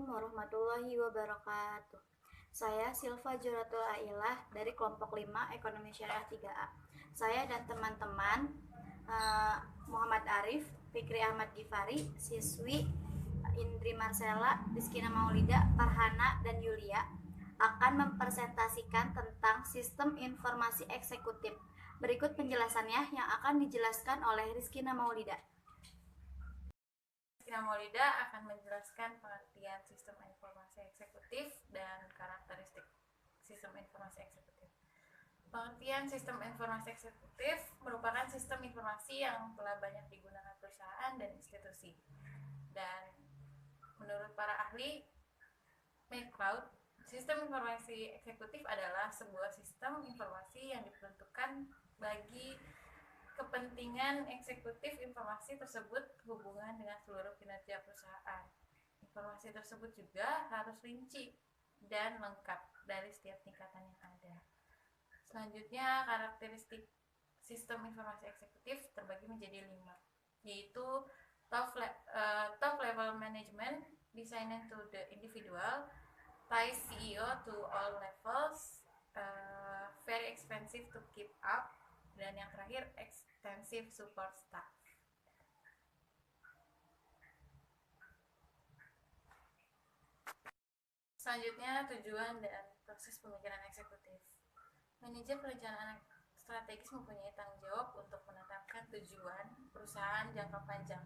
Assalamualaikum warahmatullahi wabarakatuh. Saya Silva Juratul Ailah dari kelompok 5 Ekonomi Syariah 3A. Saya dan teman-teman Muhammad Arif, Fikri Ahmad Gifari, siswi Indri Marcella, Rizkina Maulida, Farhana, dan Yulia akan mempresentasikan tentang sistem informasi eksekutif. Berikut penjelasannya yang akan dijelaskan oleh Rizkina Maulida. Rizkina Maulida akan menjelaskan pengertian sistem informasi eksekutif dan karakteristik sistem informasi eksekutif. Pengertian sistem informasi eksekutif merupakan sistem informasi yang telah banyak digunakan perusahaan dan institusi. Dan menurut para ahli McCloud, sistem informasi eksekutif adalah sebuah sistem informasi yang diperuntukkan bagi kepentingan eksekutif informasi tersebut hubungan dengan seluruh kinerja perusahaan. Informasi tersebut juga harus rinci dan lengkap dari setiap tingkatan yang ada. Selanjutnya, karakteristik sistem informasi eksekutif terbagi menjadi 5, yaitu top level management designed to the individual, ties CEO to all levels, very expensive to keep up, dan yang terakhir extensive support staff. Selanjutnya, tujuan dan proses pemikiran eksekutif. Manajer perencanaan strategis mempunyai tanggung jawab untuk menetapkan tujuan perusahaan jangka panjang,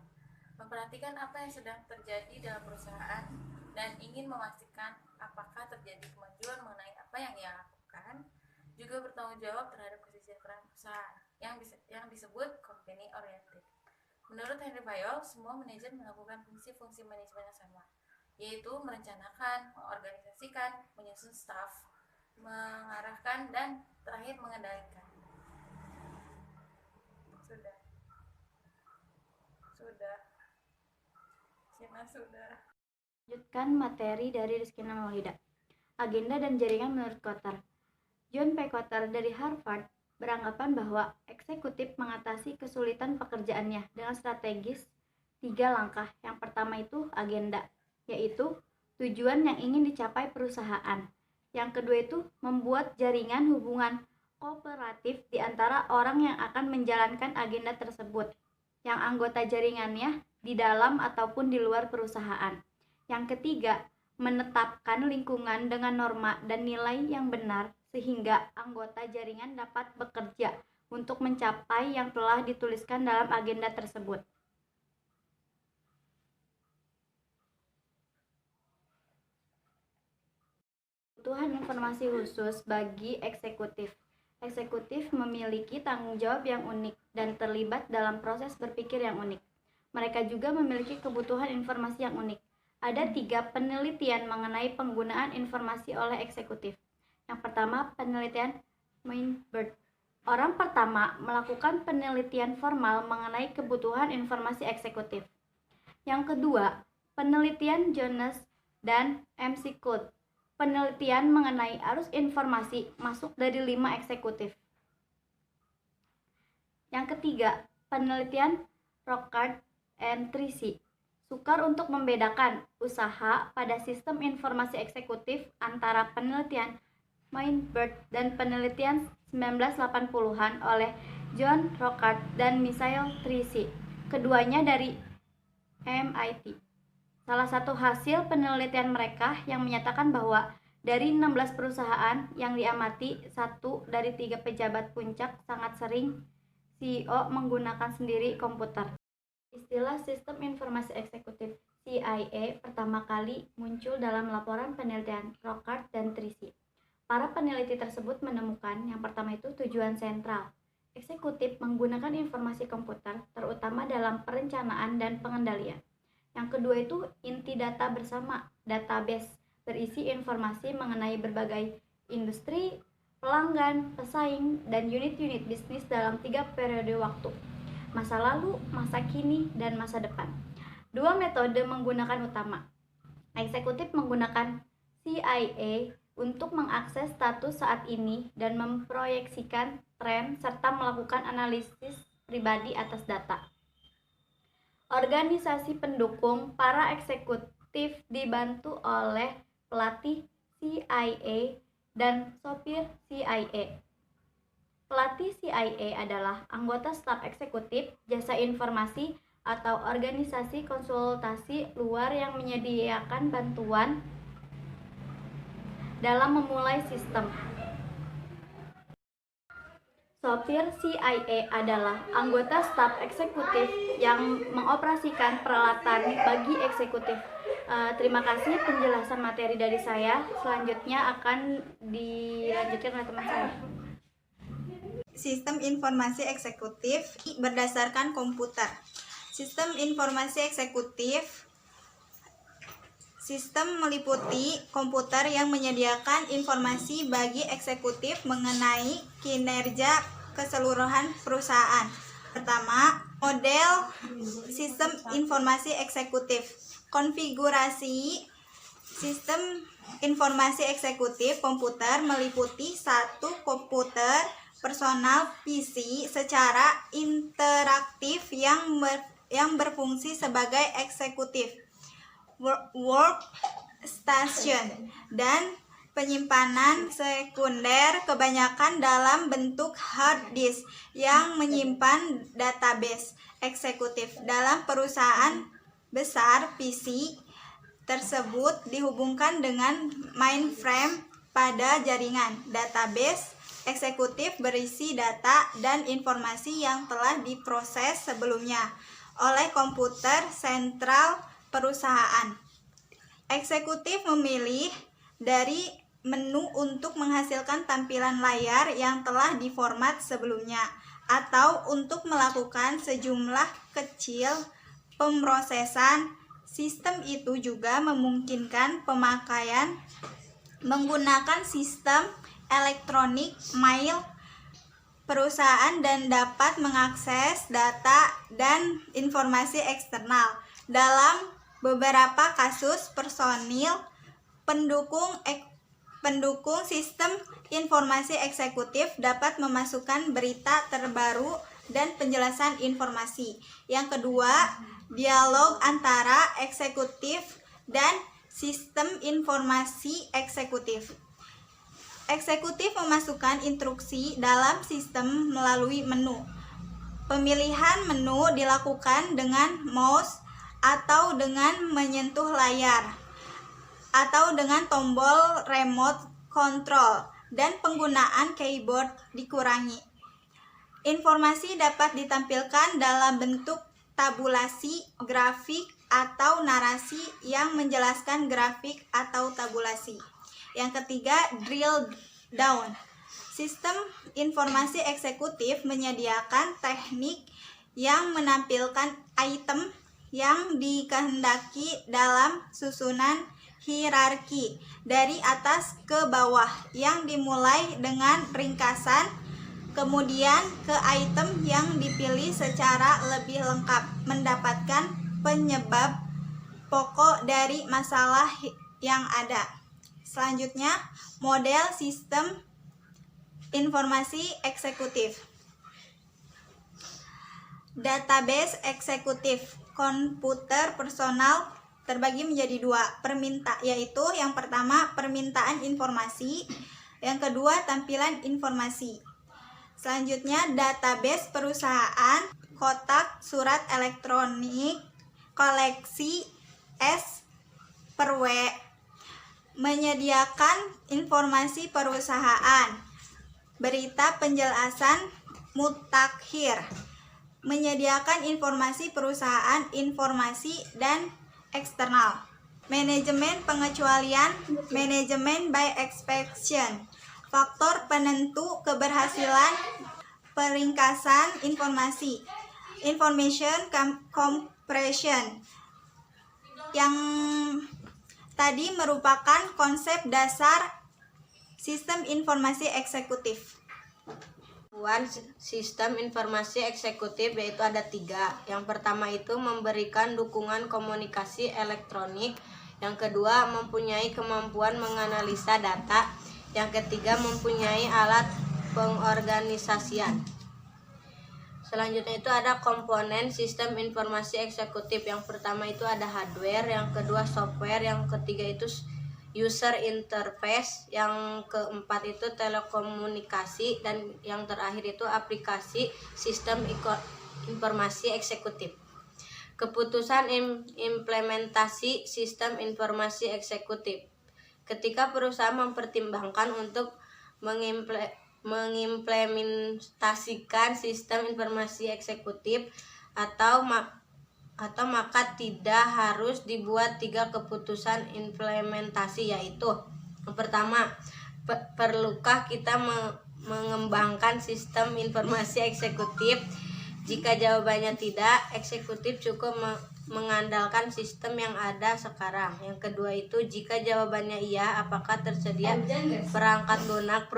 memperhatikan apa yang sedang terjadi dalam perusahaan, dan ingin memastikan apakah terjadi kemajuan mengenai apa yang ia lakukan. Juga bertanggung jawab terhadap kesejahteraan perusahaan yang disebut company oriented. Menurut Henry Fayol, semua manajer melakukan fungsi-fungsi manajemen yang sama, yaitu merencanakan, mengorganisasikan, menyusun staf, mengarahkan, dan terakhir mengendalikan. Sudah. Lanjutkan materi dari Rizkina Maulida. Agenda dan jaringan menurut Kotter. John P. Kotter dari Harvard beranggapan bahwa eksekutif mengatasi kesulitan pekerjaannya dengan strategis 3 langkah. Yang pertama itu agenda, yaitu tujuan yang ingin dicapai perusahaan. Yang kedua itu membuat jaringan hubungan kooperatif di antara orang yang akan menjalankan agenda tersebut, yang anggota jaringannya di dalam ataupun di luar perusahaan. Yang ketiga, menetapkan lingkungan dengan norma dan nilai yang benar sehingga anggota jaringan dapat bekerja untuk mencapai yang telah dituliskan dalam agenda tersebut. Kebutuhan informasi khusus bagi eksekutif. Eksekutif memiliki tanggung jawab yang unik dan terlibat dalam proses berpikir yang unik. Mereka juga memiliki kebutuhan informasi yang unik. Ada 3 penelitian mengenai penggunaan informasi oleh eksekutif. Yang pertama, penelitian Mainbird. Orang pertama melakukan penelitian formal mengenai kebutuhan informasi eksekutif. Yang kedua, penelitian Jones dan McCloud. Penelitian mengenai arus informasi masuk dari 5 eksekutif. Yang ketiga, penelitian Rocard and Tracy. Sukar untuk membedakan usaha pada sistem informasi eksekutif antara penelitian Mainbird dan penelitian 1980-an oleh John Rocard dan Michael Tracy. Keduanya dari MIT. Salah satu hasil penelitian mereka yang menyatakan bahwa dari 16 perusahaan yang diamati, 1 dari 3 pejabat puncak sangat sering CEO menggunakan sendiri komputer. Istilah Sistem Informasi Eksekutif CIA pertama kali muncul dalam laporan penelitian Rocard dan Tracy. Para peneliti tersebut menemukan yang pertama itu tujuan sentral. Eksekutif menggunakan informasi komputer terutama dalam perencanaan dan pengendalian. Yang kedua itu inti data bersama, database berisi informasi mengenai berbagai industri, pelanggan, pesaing, dan unit-unit bisnis dalam 3 periode waktu. Masa lalu, masa kini, dan masa depan. 2 metode menggunakan utama. Eksekutif menggunakan CIA untuk mengakses status saat ini dan memproyeksikan tren serta melakukan analisis pribadi atas data. Organisasi pendukung para eksekutif eksekutif dibantu oleh pelatih CIA dan sopir CIA. Pelatih CIA adalah anggota staf eksekutif jasa informasi atau organisasi konsultasi luar yang menyediakan bantuan dalam memulai sistem. Sopir CIA adalah anggota staf eksekutif yang mengoperasikan peralatan bagi eksekutif. Terima kasih penjelasan materi dari saya. Selanjutnya akan dilanjutkan oleh teman saya. Sistem informasi eksekutif berdasarkan komputer. Sistem informasi eksekutif sistem meliputi komputer yang menyediakan informasi bagi eksekutif mengenai kinerja keseluruhan perusahaan. Pertama, model sistem informasi eksekutif. Konfigurasi sistem informasi eksekutif komputer meliputi satu komputer personal PC secara interaktif yang berfungsi sebagai eksekutif workstation dan penyimpanan sekunder kebanyakan dalam bentuk hard disk yang menyimpan database eksekutif. Dalam perusahaan besar, PC tersebut dihubungkan dengan mainframe pada jaringan. Database eksekutif berisi data dan informasi yang telah diproses sebelumnya oleh komputer sentral perusahaan. Eksekutif memilih dari menu untuk menghasilkan tampilan layar yang telah diformat sebelumnya atau untuk melakukan sejumlah kecil pemrosesan. Sistem itu juga memungkinkan pemakaian menggunakan sistem elektronik mail perusahaan dan dapat mengakses data dan informasi eksternal. Dalam beberapa kasus, personil pendukung sistem informasi eksekutif dapat memasukkan berita terbaru dan penjelasan informasi. Yang kedua, dialog antara eksekutif dan sistem informasi eksekutif. Eksekutif memasukkan instruksi dalam sistem melalui menu. Pemilihan menu dilakukan dengan mouse atau dengan menyentuh layar, atau dengan tombol remote control, dan penggunaan keyboard dikurangi. Informasi dapat ditampilkan dalam bentuk tabulasi, grafik, atau narasi yang menjelaskan grafik atau tabulasi. Yang ketiga, drill down. Sistem informasi eksekutif menyediakan teknik yang menampilkan item yang dikehendaki dalam susunan hierarki dari atas ke bawah yang dimulai dengan ringkasan, kemudian ke item yang dipilih secara lebih lengkap, mendapatkan penyebab pokok dari masalah yang ada. Selanjutnya, model sistem informasi eksekutif. Database eksekutif komputer personal terbagi menjadi dua, yaitu yang pertama permintaan informasi, yang kedua tampilan informasi. Selanjutnya, database perusahaan, kotak surat elektronik, koleksi S per W, menyediakan informasi perusahaan, berita penjelasan mutakhir, menyediakan informasi perusahaan, informasi dan eksternal. Manajemen pengecualian, manajemen by exception. Faktor penentu keberhasilan peringkasan informasi, information compression. Yang tadi merupakan konsep dasar sistem informasi eksekutif. Sistem informasi eksekutif yaitu ada 3. Yang pertama itu memberikan dukungan komunikasi elektronik. Yang kedua mempunyai kemampuan menganalisa data. Yang ketiga mempunyai alat pengorganisasian. Selanjutnya itu ada komponen sistem informasi eksekutif. Yang pertama itu ada hardware, yang kedua software, yang ketiga itu user interface, yang keempat itu telekomunikasi, dan yang terakhir itu aplikasi sistem informasi eksekutif. Keputusan implementasi sistem informasi eksekutif. Ketika perusahaan mempertimbangkan untuk mengimplementasikan sistem informasi eksekutif atau maka tidak harus dibuat 3 keputusan implementasi, yaitu yang pertama, perlukah kita mengembangkan sistem informasi eksekutif? Jika jawabannya tidak, eksekutif cukup mengandalkan sistem yang ada sekarang. Yang kedua itu, jika jawabannya iya, apakah tersedia perangkat lunak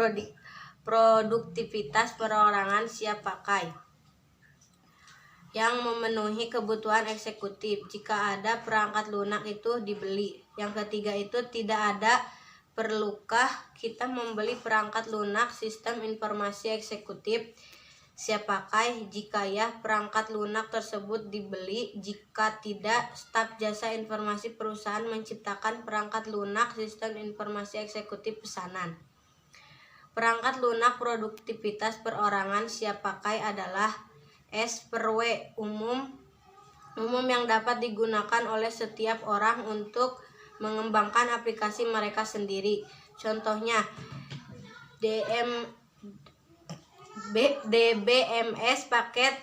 produktivitas perorangan siap pakai yang memenuhi kebutuhan eksekutif? Jika ada, perangkat lunak itu dibeli. Yang ketiga itu, tidak ada, perlukah kita membeli perangkat lunak sistem informasi eksekutif siap pakai? Jika ya, perangkat lunak tersebut dibeli. Jika tidak, staf jasa informasi perusahaan menciptakan perangkat lunak sistem informasi eksekutif pesanan. Perangkat lunak produktivitas perorangan siap pakai adalah S per W, umum yang dapat digunakan oleh setiap orang untuk mengembangkan aplikasi mereka sendiri. Contohnya DBMS, paket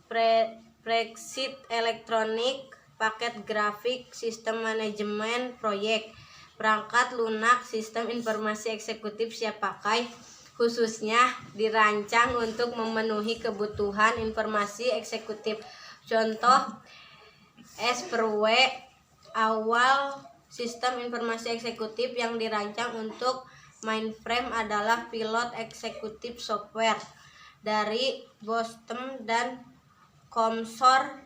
spreadsheet elektronik, paket grafik, sistem manajemen proyek. Perangkat lunak sistem informasi eksekutif siap pakai khususnya dirancang untuk memenuhi kebutuhan informasi eksekutif. Contoh S per W, awal sistem informasi eksekutif yang dirancang untuk mainframe adalah pilot eksekutif software dari Boston dan Comsor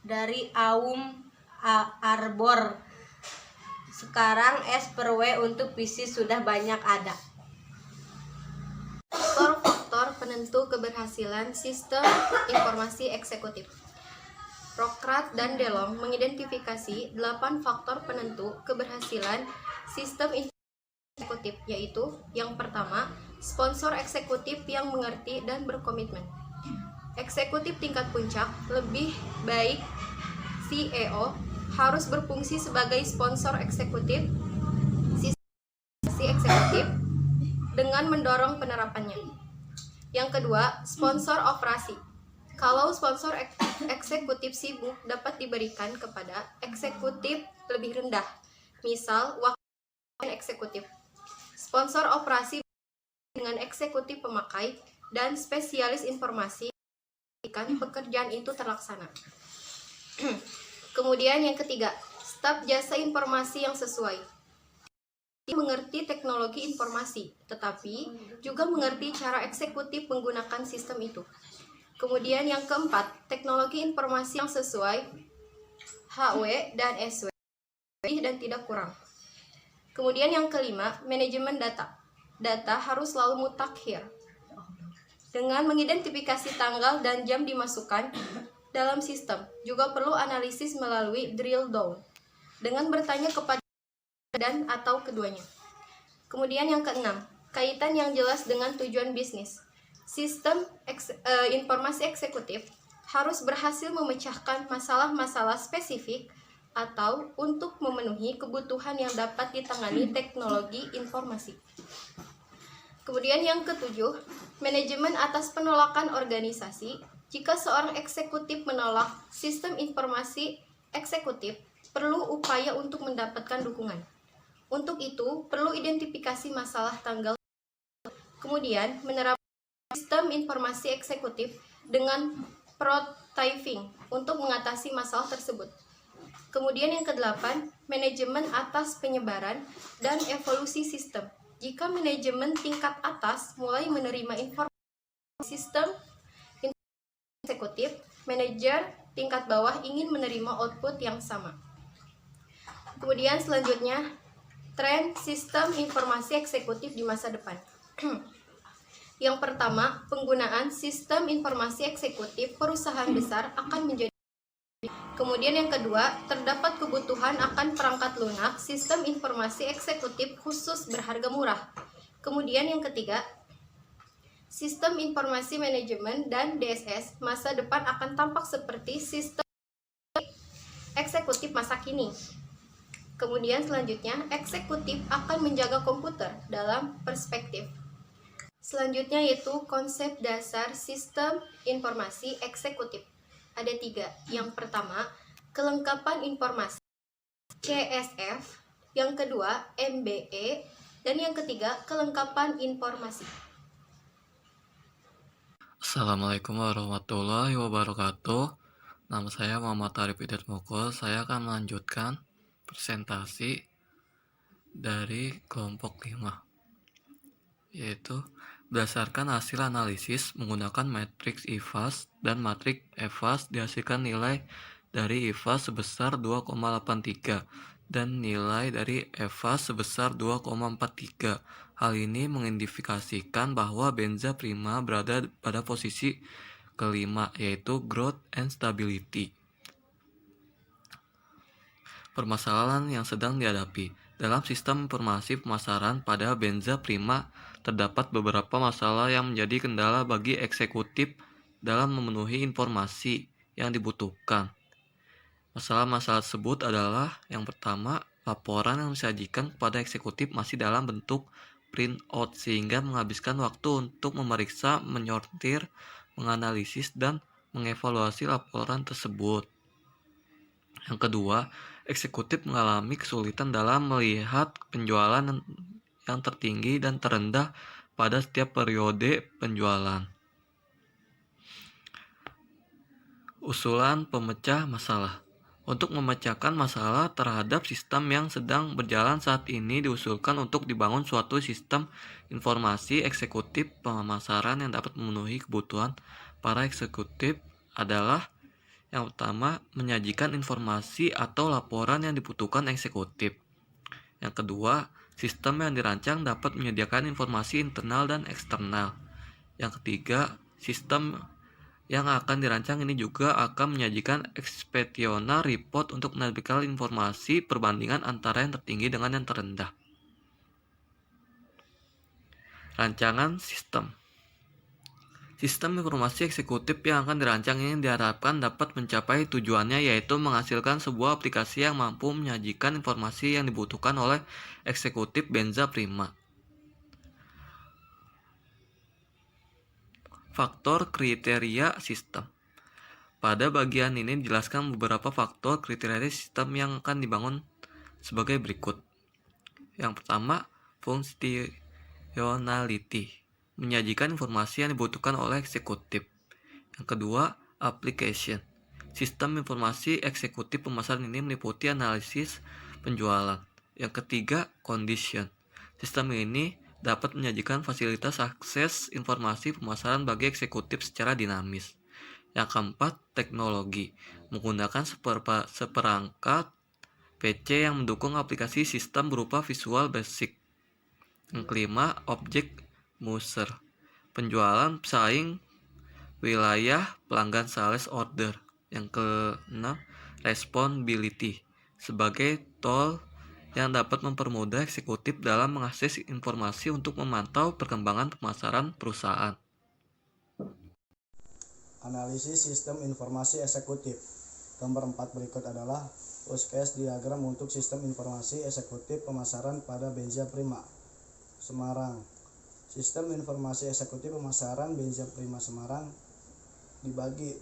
dari Aum Arbor. Sekarang S per W untuk PC sudah banyak ada. Faktor-faktor penentu keberhasilan sistem informasi eksekutif. Rockrath dan DeLong mengidentifikasi 8 faktor penentu keberhasilan sistem informasi eksekutif, yaitu yang pertama, sponsor eksekutif yang mengerti dan berkomitmen. Eksekutif tingkat puncak, lebih baik CEO, harus berfungsi sebagai sponsor eksekutif sistem eksekutif dengan mendorong penerapannya. Yang kedua, sponsor operasi. Kalau sponsor eksekutif sibuk, dapat diberikan kepada eksekutif lebih rendah, misal wakil eksekutif. Sponsor operasi dengan eksekutif pemakai dan spesialis informasi pekerjaan itu terlaksana. Kemudian yang ketiga, staf jasa informasi yang sesuai. Mengerti teknologi informasi, tetapi juga mengerti cara eksekutif menggunakan sistem itu. Kemudian yang keempat, teknologi informasi yang sesuai HW dan SW dan tidak kurang. Kemudian yang kelima, manajemen data. Data harus selalu mutakhir. Dengan mengidentifikasi tanggal dan jam dimasukkan dalam sistem, juga perlu analisis melalui drill down dengan bertanya kepada dan atau keduanya. Kemudian yang keenam, kaitan yang jelas dengan tujuan bisnis. Sistem informasi eksekutif harus berhasil memecahkan masalah-masalah spesifik atau untuk memenuhi kebutuhan yang dapat ditangani teknologi informasi. Kemudian yang ketujuh, manajemen atas penolakan organisasi. Jika seorang eksekutif menolak sistem informasi eksekutif, perlu upaya untuk mendapatkan dukungan. Untuk itu, perlu identifikasi masalah tanggal. Kemudian, menerapkan sistem informasi eksekutif dengan prototyping untuk mengatasi masalah tersebut. Kemudian yang kedelapan, manajemen atas penyebaran dan evolusi sistem. Jika manajemen tingkat atas mulai menerima informasi sistem eksekutif, manajer tingkat bawah ingin menerima output yang sama. Kemudian selanjutnya, tren sistem informasi eksekutif di masa depan. Yang pertama, penggunaan sistem informasi eksekutif perusahaan besar akan menjadi. Kemudian yang kedua, terdapat kebutuhan akan perangkat lunak sistem informasi eksekutif khusus berharga murah. Kemudian yang ketiga, sistem informasi manajemen dan DSS masa depan akan tampak seperti sistem eksekutif masa kini. Kemudian selanjutnya, eksekutif akan menjaga komputer dalam perspektif. Selanjutnya yaitu konsep dasar sistem informasi eksekutif. Ada 3. Yang pertama, kelengkapan informasi CSF. Yang kedua, MBE. Dan yang ketiga, kelengkapan informasi. Assalamualaikum warahmatullahi wabarakatuh. Nama saya Muhammad Arif Hidayat Mukul. Saya akan melanjutkan presentasi dari kelompok 5, yaitu berdasarkan hasil analisis menggunakan matriks IFAS dan matriks EFAS dihasilkan nilai dari IFAS sebesar 2,83 dan nilai dari EFAS sebesar 2,43. Hal ini mengindikasikan bahwa benza prima berada pada posisi kelima, yaitu growth and stability. Permasalahan yang sedang dihadapi dalam sistem informasi pemasaran pada benza prima, terdapat beberapa masalah yang menjadi kendala bagi eksekutif dalam memenuhi informasi yang dibutuhkan. Masalah-masalah tersebut adalah: yang pertama, laporan yang disajikan kepada eksekutif masih dalam bentuk printout sehingga menghabiskan waktu untuk memeriksa, menyortir, menganalisis, dan mengevaluasi laporan tersebut. Yang kedua, eksekutif mengalami kesulitan dalam melihat penjualan yang tertinggi dan terendah pada setiap periode penjualan. Usulan pemecah masalah. Untuk memecahkan masalah terhadap sistem yang sedang berjalan saat ini, diusulkan untuk dibangun suatu sistem informasi eksekutif pemasaran yang dapat memenuhi kebutuhan para eksekutif adalah: yang pertama, menyajikan informasi atau laporan yang dibutuhkan eksekutif. Yang kedua, sistem yang dirancang dapat menyediakan informasi internal dan eksternal. Yang ketiga, sistem yang akan dirancang ini juga akan menyajikan expectational report untuk menampilkan informasi perbandingan antara yang tertinggi dengan yang terendah. Rancangan sistem. Sistem informasi eksekutif yang akan dirancang ini diharapkan dapat mencapai tujuannya, yaitu menghasilkan sebuah aplikasi yang mampu menyajikan informasi yang dibutuhkan oleh eksekutif benza prima. Faktor kriteria sistem. Pada bagian ini dijelaskan beberapa faktor kriteria sistem yang akan dibangun sebagai berikut. Yang pertama, functionality, menyajikan informasi yang dibutuhkan oleh eksekutif. Yang kedua, application. Sistem informasi eksekutif pemasaran ini meliputi analisis penjualan. Yang ketiga, condition. Sistem ini dapat menyajikan fasilitas akses informasi pemasaran bagi eksekutif secara dinamis. Yang keempat, teknologi, menggunakan seperangkat PC yang mendukung aplikasi sistem berupa Visual Basic. Yang kelima, object user, penjualan pesaing wilayah pelanggan sales order. Yang keenam, responsibility, sebagai tool yang dapat mempermudah eksekutif dalam mengakses informasi untuk memantau perkembangan pemasaran perusahaan. Analisis sistem informasi eksekutif. Gambar 4 berikut adalah use case diagram untuk sistem informasi eksekutif pemasaran pada benza prima Semarang. Sistem informasi eksekutif pemasaran benza prima Semarang dibagi: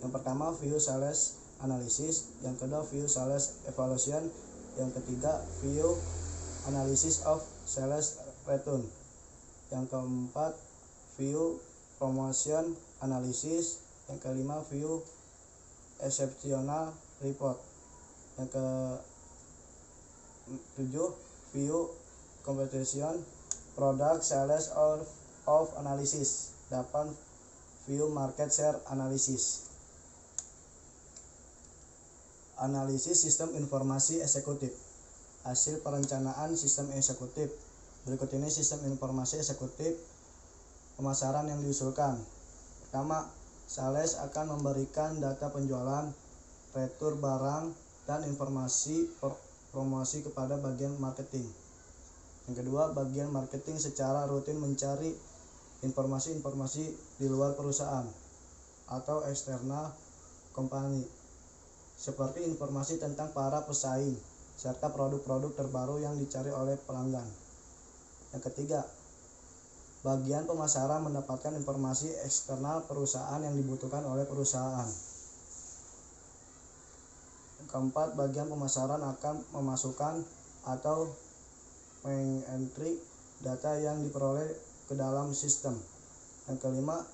yang pertama, view sales analysis; yang kedua, view sales evaluation; yang ketiga, view analysis of sales return; yang keempat, view promotion analysis; yang kelima, view exceptional report; yang ketujuh, view competition product sales of analysis; 8, view market share analysis. Analisis sistem informasi eksekutif. Hasil perencanaan sistem eksekutif. Berikut ini sistem informasi eksekutif pemasaran yang diusulkan. Pertama, sales akan memberikan data penjualan, retur barang, dan informasi promosi kepada bagian marketing. Yang kedua, bagian marketing secara rutin mencari informasi-informasi di luar perusahaan atau eksternal company, seperti informasi tentang para pesaing serta produk-produk terbaru yang dicari oleh pelanggan. Yang ketiga, bagian pemasaran mendapatkan informasi eksternal perusahaan yang dibutuhkan oleh perusahaan. Yang keempat, bagian pemasaran akan memasukkan atau mengentry data yang diperoleh ke dalam sistem. Yang kelima,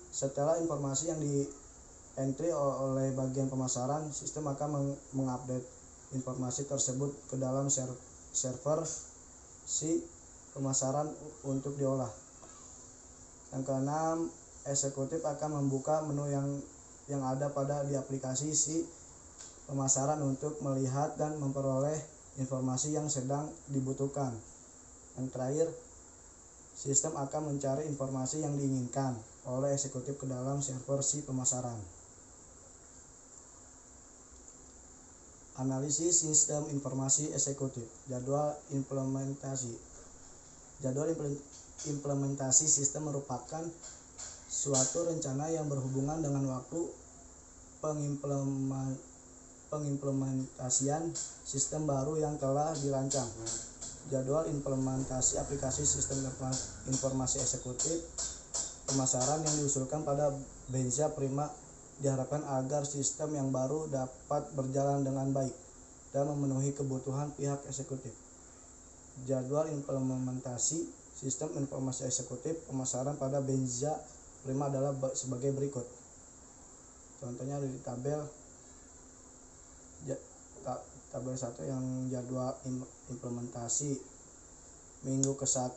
setelah informasi yang di-entry oleh bagian pemasaran, sistem akan mengupdate informasi tersebut ke dalam server si pemasaran untuk diolah. Yang keenam, eksekutif akan membuka menu yang ada di aplikasi si pemasaran untuk melihat dan memperoleh informasi yang sedang dibutuhkan. Yang terakhir, sistem akan mencari informasi yang diinginkan oleh eksekutif ke dalam server si pemasaran. Analisis sistem informasi eksekutif. Jadwal implementasi. Jadwal implementasi sistem merupakan suatu rencana yang berhubungan dengan waktu pengimplementasian sistem baru yang telah dirancang. Jadwal implementasi aplikasi sistem informasi eksekutif pemasaran yang diusulkan pada Benza Prima diharapkan agar sistem yang baru dapat berjalan dengan baik dan memenuhi kebutuhan pihak eksekutif. Jadwal implementasi sistem informasi eksekutif pemasaran pada Benza Prima adalah sebagai berikut. Contohnya di tabel 1 yang jadwal implementasi. Minggu ke-1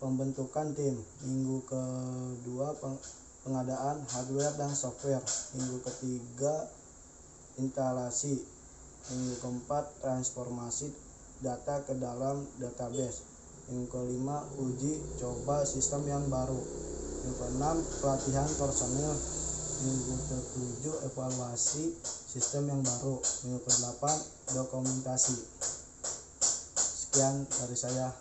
pembentukan tim, minggu ke-2 pengadaan hardware dan software, minggu ke-3 instalasi, minggu ke-4 transformasi data ke dalam database, minggu ke-5 uji coba sistem yang baru, minggu ke-6 pelatihan personil, minggu ke-7 evaluasi sistem yang baru, minggu ke-8 dokumentasi. Sekian dari saya.